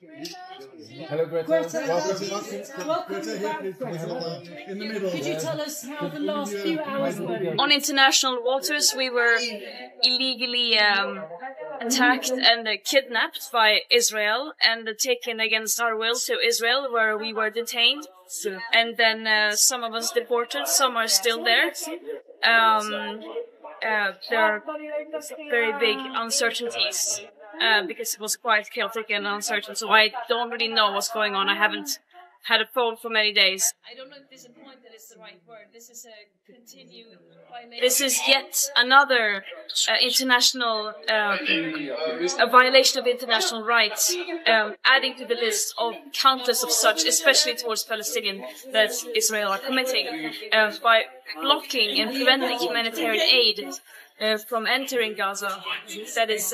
Hello, Greta. Welcome back, Greta. In the middle. Could you tell us how the last few hours were? On international waters, we were illegally attacked and kidnapped by Israel and taken against our will to Israel, where we were detained. And then some of us deported, some are still there. There are very big uncertainties because it was quite chaotic and uncertain, so I don't really know what's going on. I haven't had a phone for many days. I don't know if disappointed is the right word. This is a continued violation. This is yet another international a violation of international rights, adding to the list of countless of such, especially towards Palestinians, that Israel are committing by blocking and preventing humanitarian aid from entering Gaza. That is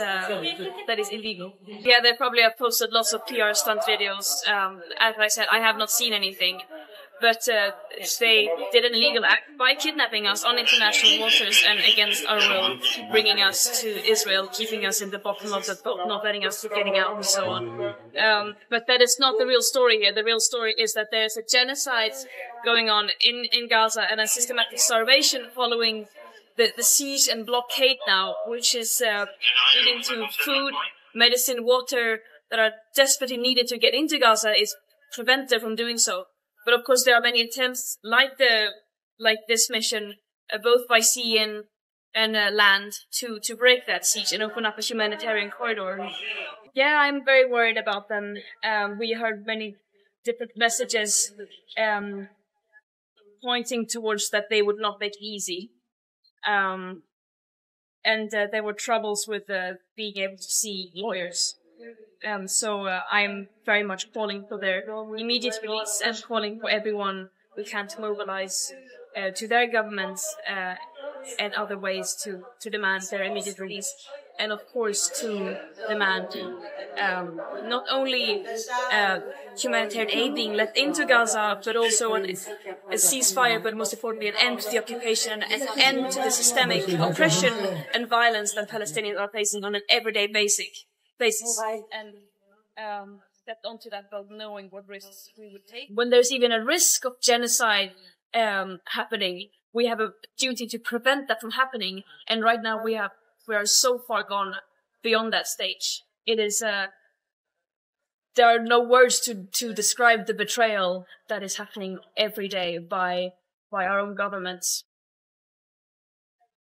illegal. Yeah, they probably have posted lots of PR stunt videos. As I said, I have not seen anything, but they did an illegal act by kidnapping us on international waters and against our will, bringing us to Israel, keeping us in the bottom of the boat, not letting us getting out, and so on. But that is not the real story here. The real story is that there's a genocide going on in Gaza and a systematic starvation following the siege and blockade now, which is leading to food, medicine, water that are desperately needed to get into Gaza is prevented from doing so. But of course, there are many attempts like this mission, both by sea and land, to break that siege and open up a humanitarian corridor. Yeah, I'm very worried about them. We heard many different messages pointing towards that they would not make it easy. And there were troubles with being able to see lawyers. So I'm very much calling for their immediate release and calling for everyone we can to mobilize to their governments and other ways to demand their immediate release. And of course to demand not only humanitarian aid being let into Gaza, but also a ceasefire, but most importantly an end to the occupation and an end to the systemic oppression and violence that Palestinians are facing on an everyday basis. And stepped onto that boat knowing what risks we would take. When there's even a risk of genocide happening, we have a duty to prevent that from happening. And right now we are so far gone beyond that stage. It is, there are no words to describe the betrayal that is happening every day by our own governments.